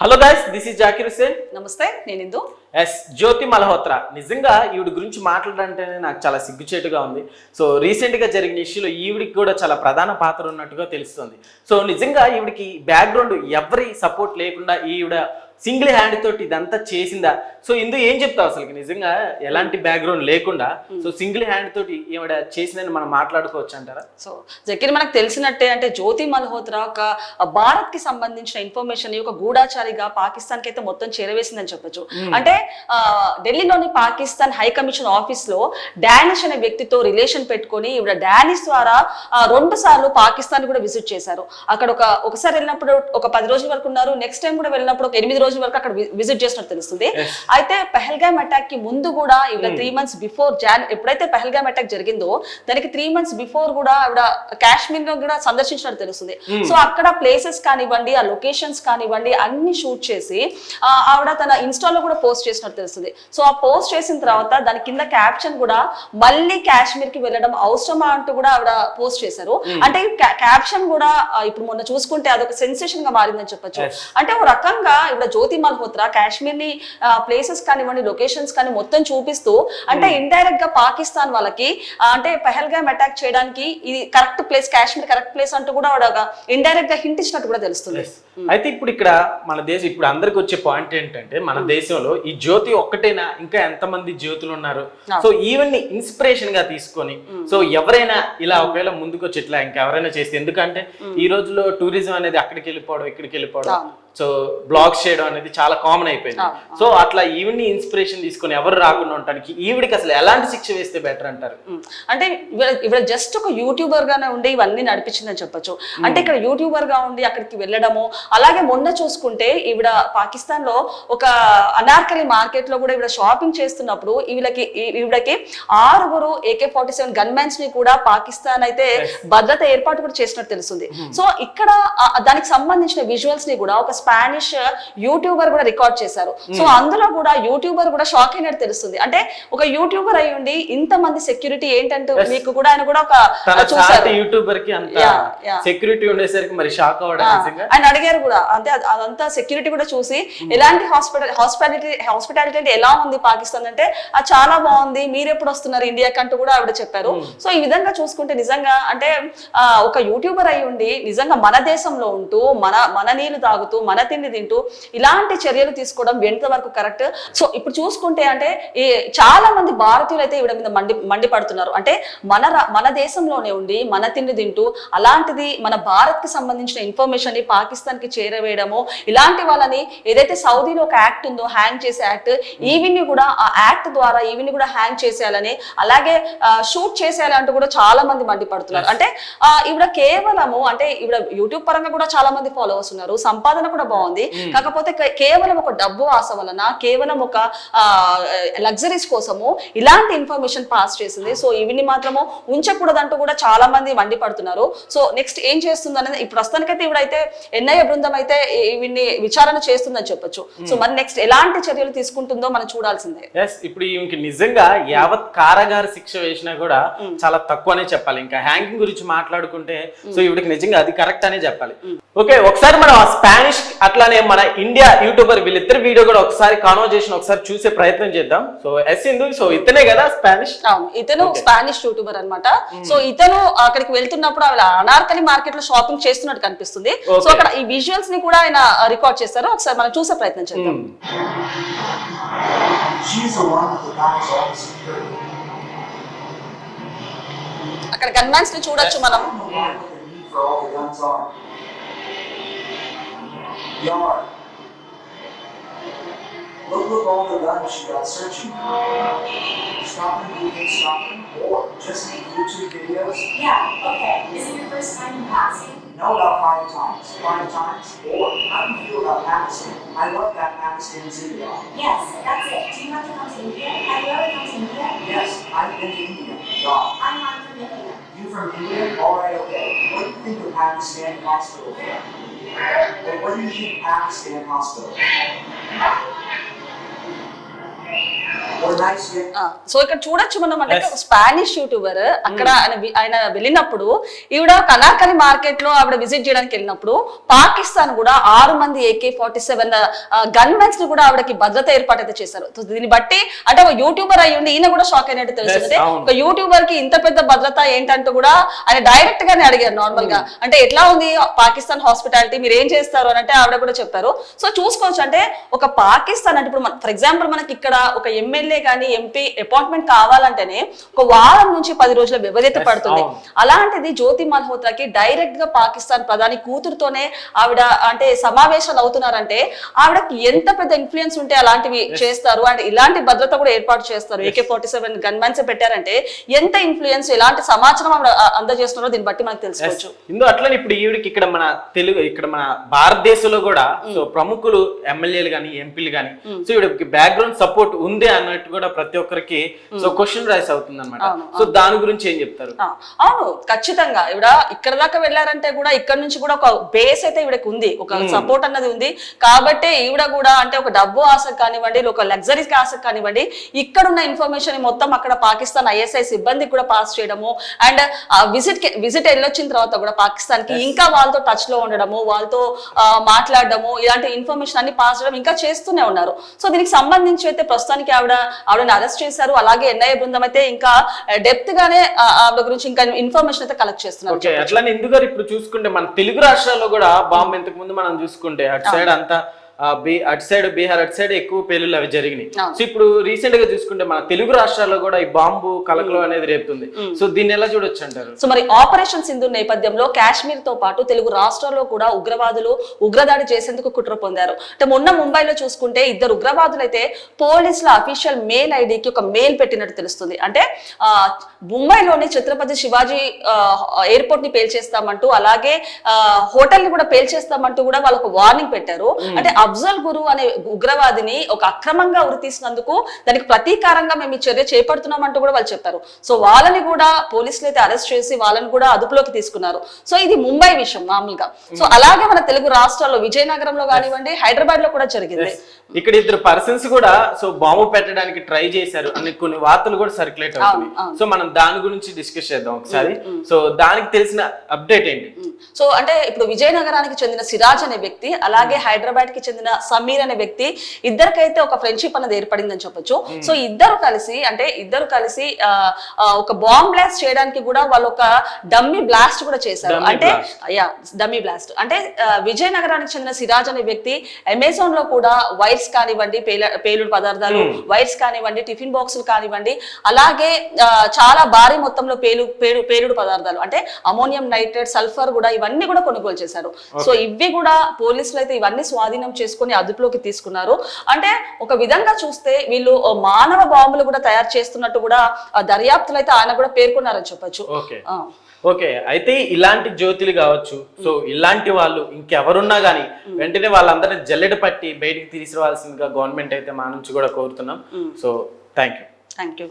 Hello guys, this is Zakir Hussain. నమస్తే, నేను ఇందు. జ్యోతి మల్హోత్రా. నిజంగా ఈవిడ గురించి మాట్లాడాలంటేనే నాకు చాలా సిగ్గుచేటుగా ఉంది. సో రీసెంట్గా జరిగిన ఇష్యూలో ఈవిడికి కూడా చాలా ప్రధాన పాత్ర ఉన్నట్టుగా తెలుస్తుంది. సో నిజంగా ఈవిడికి బ్యాక్గ్రౌండ్ ఎవరి సపోర్ట్ లేకుండా ఈవిడ సింగిల్ హ్యాండ్ తోటి ఇదంతా చేసిందా? సో ఇందుకు ఏం చెప్తావు అసలు? నిజంగా ఎలాంటి బ్యాక్గ్రౌండ్ లేకుండా సో సింగిల్ హ్యాండ్ తోటి ఈవిడ చేసిందని మనం మాట్లాడుకోవచ్చు అంటారా? సో జకీర్, మనకు తెలిసినట్టే అంటే జ్యోతి మల్హోత్రా ఒక భారత్ కి సంబంధించిన ఇన్ఫర్మేషన్ ఒక గూఢాచారిగా పాకిస్తాన్ కి అయితే మొత్తం చేరవేసిందని చెప్పొచ్చు. అంటే ఢిల్లీలోని పాకిస్తాన్ హై కమిషన్ ఆఫీస్ లో డానిష్ అనే వ్యక్తితో రిలేషన్ పెట్టుకొని ఈవిడ డానిష్ ద్వారా 2 సార్లు పాకిస్తాన్ కూడా విజిట్ చేశారు. అక్కడ ఒకసారి వెళ్ళినప్పుడు ఒక 10 రోజుల వరకు ఉన్నారు. నెక్స్ట్ టైం కూడా వెళ్ళినప్పుడు ఒక 8 రోజుల వరకు అక్కడ విజిట్ చేసినట్టు తెలుస్తుంది. అయితే పహల్గామ్ అటాక్ కి ముందు కూడా ఈవిడ 3 months బిఫోర్ ఎప్పుడైతే పహల్గామ్ అటాక్ జరిగిందో దానికి 3 months బిఫోర్ కూడా ఆవిడ కాశ్మీర్ లో కూడా సందర్శించినట్టు తెలుస్తుంది. సో అక్కడ ప్లేసెస్ కానివ్వండి, ఆ లొకేషన్స్ కానివ్వండి అన్ని షూట్ చేసి ఆవిడ తన ఇన్స్టాలో కూడా పోస్ట్ చేసినట్టు తెలుస్తుంది. సో ఆ పోస్ట్ చేసిన తర్వాత దాని కింద క్యాప్షన్ కూడా మళ్ళీ కాశ్మీర్ కి వెళ్ళడం అవసరమా అంటూ కూడా ఆవిడ పోస్ట్ చేశారు. అంటే క్యాప్షన్ కూడా ఇప్పుడు మొన్న చూసుకుంటే అదొక సెన్సేషన్ గా మారిందని చెప్పొచ్చు. అంటే ఒక రకంగా ఇవిడ జ్యోతి మల్హోత్రా కాశ్మీర్ ని ప్లేసెస్ కానివ్వండి, లొకేషన్స్ కానీ మొత్తం చూపిస్తూ అంటే ఇండైరెక్ట్ గా పాకిస్తాన్ వాళ్ళకి అంటే పహల్గామ్ అటాక్ చేయడానికి ఇది correct place, Kashmir correct place అంటూ కూడా ఇండైరెక్ట్ గా హింట్ ఇచ్చినట్టు కూడా తెలుస్తుంది. అయితే ఇప్పుడు ఇక్కడ మన దేశం ఇప్పుడు అందరికి వచ్చే పాయింట్ ఏంటంటే మన దేశంలో ఈ జ్యోతి ఒక్కటేనా, ఇంకా ఎంతమంది జ్యోతులు ఉన్నారు? సో ఈవెన్ ని ఇన్స్పిరేషన్ గా తీసుకొని సో ఎవరైనా ఇలా ఒకవేళ ముందుకు వచ్చి ఇట్లా ఇంకా ఎవరైనా చేస్తే, ఎందుకంటే ఈ రోజుల్లో టూరిజం అనేది అక్కడికి వెళ్ళిపోవడం ఇక్కడికి వెళ్ళిపోవడం, సో బ్లాగ్స్ చేయడం అనేది చాలా కామన్ అయిపోయింది. సో అట్లా ఈవిడ్ని ఇన్స్పిరేషన్ తీసుకొని ఎవరు రాకుండా ఉండడానికి ఈవిడికి అసలు ఎలాంటి శిక్ష వేస్తే బెటర్ అంటారు? అంటే ఇవిడ జస్ట్ ఒక యూట్యూబర్ గానే ఉండి ఇవన్నీ నడిపించిందని చెప్పొచ్చు. అంటే ఇక్కడ యూట్యూబర్ గా ఉండి అక్కడికి వెళ్ళడము, అలాగే మొన్న చూసుకుంటే ఈవిడ పాకిస్తాన్ లో ఒక అనార్కలి మార్కెట్ లో కూడా ఈవిడ షాపింగ్ చేస్తున్నప్పుడు ఈవిడకి 6 AK-47 గన్మెన్స్ ని కూడా పాకిస్తాన్ అయితే భద్రత ఏర్పాటు కూడా చేసినట్టు తెలుస్తుంది. సో ఇక్కడ దానికి సంబంధించిన విజువల్స్ ని కూడా ఒక స్పానిష్ యూట్యూబర్ కూడా రికార్డ్ చేశారు. సో అందులో కూడా యూట్యూబర్ కూడా షాక్ అయినట్టు తెలుస్తుంది. అంటే ఒక యూట్యూబర్ అయి ఉండి ఇంతమంది సెక్యూరిటీ ఏంటంటే మీకు కూడా ఆయన కూడా ఒక చూసారు యూట్యూబర్ కి అంత సెక్యూరిటీ ఉండేసరికి మరి షాక్ అవ్వడం. ఆయన అడిగారు కూడా, అంటే అదంతా సెక్యూరిటీ కూడా చూసి ఎలాంటి హాస్పిటాలిటీ ఎలా ఉంది పాకిస్తాన్ అంటే అది చాలా బాగుంది, మీరు ఎప్పుడు వస్తున్నారు ఇండియాకి అంటూ కూడా ఆవిడ చెప్పారు. సో ఈ విధంగా చూసుకుంటే నిజంగా అంటే ఒక యూట్యూబర్ అయి ఉండి నిజంగా మన దేశంలో ఉంటూ మన నీళ్లు తాగుతూ మన తిండి తింటూ ఇలాంటి చర్యలు తీసుకోవడం ఎంతవరకు కరెక్ట్? సో ఇప్పుడు చూసుకుంటే అంటే చాలా మంది భారతీయులు అయితే ఈవిడ మీద మండిపడుతున్నారు. అంటే మన దేశంలోనే ఉండి మన తిండి తింటూ అలాంటిది మన భారత్ కి సంబంధించిన ఇన్ఫర్మేషన్ ని పాకిస్తాన్ కి చేరవేయడము, ఇలాంటి వాళ్ళని ఏదైతే సౌదీలో ఒక యాక్ట్ ఉందో హ్యాంగ్ చేసే యాక్ట్, ఈవిని కూడా ఆ యాక్ట్ ద్వారా ఈవిని కూడా హ్యాంగ్ చేసేయాలని అలాగే షూట్ చేసేయాలంటూ కూడా చాలా మంది మండిపడుతున్నారు. అంటే ఈవిడ కేవలము అంటే ఈవిడ యూట్యూబ్ పరంగా కూడా చాలా మంది ఫాలోవర్స్ ఉన్నారు, సంపాదన కూడా బాగుంది. కాకపోతే కేవలం ఒక డబ్బు ఆశ వలన, కేవలం ఒక లగ్జరీస్ కోసము ఇలాంటి ఇన్ఫర్మేషన్ పాస్ చేసింది. సో ఇవిని మాత్రము ఉంచకూడదంటూ కూడా చాలా మంది మండిపడుతున్నారు. సో నెక్స్ట్ ఏం చేస్తుంది అనేది ఇప్పుడు ప్రస్తుతానికైతే ఇవిడైతే NIA బృందం అయితే ఇవిని విచారణ చేస్తుందని చెప్పొచ్చు. సో మరి నెక్స్ట్ ఎలాంటి చర్యలు తీసుకుంటుందో మనం చూడాల్సిందే. ఇప్పుడు ఈమెకి నిజంగా యావత్ కారాగార శిక్ష వేసినా కూడా చాలా తక్కువనే చెప్పాలి. ఇంకా హ్యాంగింగ్ గురించి మాట్లాడుకుంటే సో ఇవిడికి నిజంగా అది కరెక్ట్ అనే చెప్పాలి. ఓకే, ఒకసారి మనం స్పానిష్ అట్లానే మన ఇండియా యూట్యూబర్ వీళ్ళిద్దరు వీడియో కూడా ఒకసారి కాన్వర్జేషన్ ఒకసారి చూసే ప్రయత్నం చేద్దాం. సో ఇందు, సో ఇతనే కదా స్పానిష్? ఇతను స్పానిష్ యూట్యూబర్ అన్నమాట. సో ఇతను అక్కడికి వెళ్తున్నప్పుడు ఆవిడ అనార్కలి మార్కెట్ లో షాపింగ్ చేస్తున్నట్టు కనిపిస్తుంది. సో అక్కడ ఈ విజువల్స్ ని కూడా ఆయన రికార్డ్ చేస్తారు. ఒకసారి మనం చూసే ప్రయత్నం చేద్దాం. అక్కడ గన్మెన్స్ ని చూడొచ్చు మనం. Yard. Look all the guns she got searching. Stopping, moving, stopping, or just make YouTube videos. Yeah, okay. Is it your first time in passing? No, about 5 times. 5 times. Or how do you feel about Pakistan? I love that Pakistan's India. Yes, that's it. Do you want to come to India? Have you ever come to India? Yes, I've been to India. Yeah. I'm not from India. You from India? Alright, okay. What do you think of Pakistan Hospital? Well, what do you think of Pakistan Hospital? What a nice day. So ఇక్కడ చూడొచ్చు మనం అంటే Yes. Spanish YouTuber అక్కడ ఆయన వెళ్ళినప్పుడు ఈవిడ కనాకని market లో ఆవిడ విజిట్ చేయడానికి వెళ్ళినప్పుడు పాకిస్తాన్ కూడా 6 మంది AK-47 గన్ మెన్స్ ని కూడా ఆవిడకి భద్రత ఏర్పాటు అయితే చేశారు. సో దీన్ని బట్టి అంటే ఒక యూట్యూబర్ అయ్యి ఉండి ఈయన కూడా షాక్ అయినట్టు తెలుస్తుంది. అవును. ఒక యూట్యూబర్ కి ఇంత పెద్ద భద్రత ఏంటంటూ కూడా ఆయన డైరెక్ట్ గానే అడిగారు నార్మల్ గా, అంటే ఎట్లా ఉంది పాకిస్తాన్ హాస్పిటాలిటీ, మీరు ఏం చేస్తారు అని అంటే ఆవిడ కూడా చెప్పారు. సో చూసుకోవచ్చు అంటే ఒక పాకిస్తాన్ అంటే ఇప్పుడు ఫర్ ఎగ్జాంపుల్ మనకి ఇక్కడ ఒక ఎమ్మెల్యే కానీ ఎంపీ అపాయింట్మెంట్ కావాలంటేనే ఒక వారం నుంచి 10 రోజుల వ్యవధి పడుతుంది. అలాంటిది జ్యోతి మల్హోత్రాకి డైరెక్ట్ గా పాకిస్తాన్ ప్రధాని కూతురుతోనే ఆవిడ అంటే సమావేశాలు అవుతున్నారంటే ఆవిడకి ఎంత పెద్ద ఇన్ఫ్లుయెన్స్ ఉంటే అలాంటివి చేస్తారు. అండ్ ఇలాంటి భద్రత కూడా ఏర్పాటు చేస్తారు. AK-47 గన్ మెన్స్ పెట్టారంటే ఎంత ఇన్ఫ్లుయెన్స్, ఎలాంటి సమాచారం ఆవిడ అందజేస్తున్నారో దీన్ని బట్టి మనకు తెలుసుకోవచ్చు. ఇందులో అట్లనే ఇప్పుడు ఈవిడికి ఇక్కడ మన భారతదేశంలో కూడా సో ప్రముఖులు ఎమ్మెల్యేలు కానీ ఎంపీలు కానీ సో ఈవిడకి బ్యాక్గ్రౌండ్ సపోర్ట్ ఉంది అన్నట్టు కూడా ప్రతి ఒక్కరికి సో క్వశ్చన్ రైస్ అవుతుంది అనమాట. సో దాని గురించి ఏం చెప్తారు? అవును, ఖచ్చితంగా ఈవిడ ఇక్కడ దాకా వెళ్ళారంటే కూడా ఇక్కడ నుంచి కూడా ఒక బేస్ అయితే ఈవిడకి ఉంది, ఒక సపోర్ట్ అన్నది ఉంది. కాబట్టి ఈవిడ కూడా అంటే ఒక డబ్బు ఆశకు కానివ్వండి, ఒక లగ్జరీ ఆశకు కానివ్వండి, ఇక్కడ ఉన్న ఇన్ఫర్మేషన్ మొత్తం అక్కడ పాకిస్తాన్ ISI సిబ్బందికి కూడా పాస్ చేయడము అండ్ విజిట్ వెళ్ళొచ్చిన తర్వాత కూడా పాకిస్తాన్ కి ఇంకా వాళ్ళతో టచ్ లో ఉండడము, వాళ్ళతో మాట్లాడడము, ఇలాంటి ఇన్ఫర్మేషన్ అన్ని పాస్ చేయడం ఇంకా చేస్తూనే ఉన్నారు. సో దీనికి సంబంధించి అయితే ప్రస్తుతానికి ఆవిడని అరెస్ట్ చేశారు. అలాగే NIA బృందం అయితే ఇంకా డెప్త్ గానే ఆవిడ గురించి ఇంకా ఇన్ఫర్మేషన్ అయితే కలెక్ట్ చేస్తున్నారు. అట్లానే ఎందుకు ఇప్పుడు చూసుకుంటే మన తెలుగు రాష్ట్రాల్లో కూడా బాంబు ఇంతకు ముందు మనం చూసుకుంటే అటు సైడ్ అంతా అటు సైడ్ బీహార్ అటు సైడ్ ఎక్కువ పేలుళ్ళు అవి జరిగినాయి. సో ఇప్పుడు రీసెంట్ గా చూసుకుంటే మన తెలుగు రాష్ట్రాల్లో కూడా ఈ బాంబు కలకలం అనేది రేపుతుంది. సో దీన్ని ఎలా చూడొచ్చు అంటారు? సో మరి ఆపరేషన్ సింధు నేపథ్యంలో కాశ్మీర్ తో పాటు తెలుగు రాష్ట్రాల్లో కూడా ఉగ్రవాదులు ఉగ్రదాడి చేసేందుకు కుట్ర పొందారు. అంటే మొన్న ముంబైలో చూసుకుంటే 2 ఉగ్రవాదులు అయితే పోలీసుల అఫీషియల్ మెయిల్ ఐడికి ఒక మెయిల్ పెట్టినట్టు తెలుస్తుంది. అంటే ముంబైలోని ఛత్రపతి శివాజీ ఎయిర్పోర్ట్ ని పేల్చేస్తామంటూ అలాగే హోటల్ ని కూడా పేల్చేస్తామంటూ కూడా వాళ్ళకు వార్నింగ్ పెట్టారు. అంటే అఫ్జల్ గురు అనే ఉగ్రవాదిని ఒక అక్రమంగా ఉరి తీసినందుకు దానికి ప్రతీకారంగా మేము ఈ చర్య చేపడుతున్నామంటూ కూడా వాళ్ళు చెప్పారు. సో వాళ్ళని కూడా పోలీసులు అయితే అరెస్ట్ చేసి వాళ్ళని కూడా అదుపులోకి తీసుకున్నారు. సో ఇది ముంబై విషయం మామూలుగా. సో అలాగే మన తెలుగు రాష్ట్రాల్లో విజయనగరంలో కానివ్వండి, హైదరాబాద్ లో కూడా జరిగింది. ఇక్కడ 2 పర్సన్స్ కూడా సో బాంబు పెట్టడానికి ట్రై చేశారు అని కొన్ని వార్తలు కూడా సర్క్యులేట్ అవుతున్నాయి. సో మనం దాని గురించి డిస్కస్ చేద్దాం ఒకసారి. సో దానికి తెలిసిన అప్డేట్ ఏంటి? సో అంటే ఇప్పుడు విజయనగరానికి చెందిన సిరాజ్ అనే వ్యక్తి అలాగే హైదరాబాద్ కి చెందిన సమీర్ అనే వ్యక్తి ఇద్దరికైతే ఒక ఫ్రెండ్షిప్ అనేది ఏర్పడిందని చెప్పొచ్చు. సో ఇద్దరు కలిసి ఒక బాంబ్ బ్లాస్ట్ చేయడానికి కూడా వాళ్ళు ఒక డమ్మీ బ్లాస్ట్ కూడా చేశారు. అంటే డమ్మీ బ్లాస్ట్ అంటే విజయనగరానికి చెందిన సిరాజ్ అనే వ్యక్తి అమెజాన్ లో కూడా వైర్స్ కానివ్వండి, పేలుడు పదార్థాలు వైర్స్ కానివ్వండి, టిఫిన్ బాక్సులు కానివ్వండి, అలాగే చాలా భారీ మొత్తంలో పేలుడు పదార్థాలు అంటే అమోనియం నైట్రేట్, సల్ఫర్ కూడా ఇవన్నీ కూడా కొనుగోలు చేశారు. సో ఇవి కూడా పోలీసులు అయితే ఇవన్నీ స్వాధీనం చేసుకుని అదుపులోకి తీసుకున్నారు. అంటే ఒక విధంగా చూస్తే వీళ్ళు మానవ బాంబులు కూడా తయారు చేస్తున్నట్టు కూడా దర్యాప్తులు అయితే ఆయన కూడా పేర్కొన్నారని చెప్పొచ్చు. ఓకే, అయితే ఇలాంటి జ్యోతులు కావచ్చు, సో ఇలాంటి వాళ్ళు ఇంకెవరున్నా గానీ వెంటనే వాళ్ళందరినీ జల్లెడ పట్టి బయటికి తీసుకురావాల్సిందిగా గవర్నమెంట్ అయితే మా నుంచి కూడా కోరుతున్నాం. So thank you.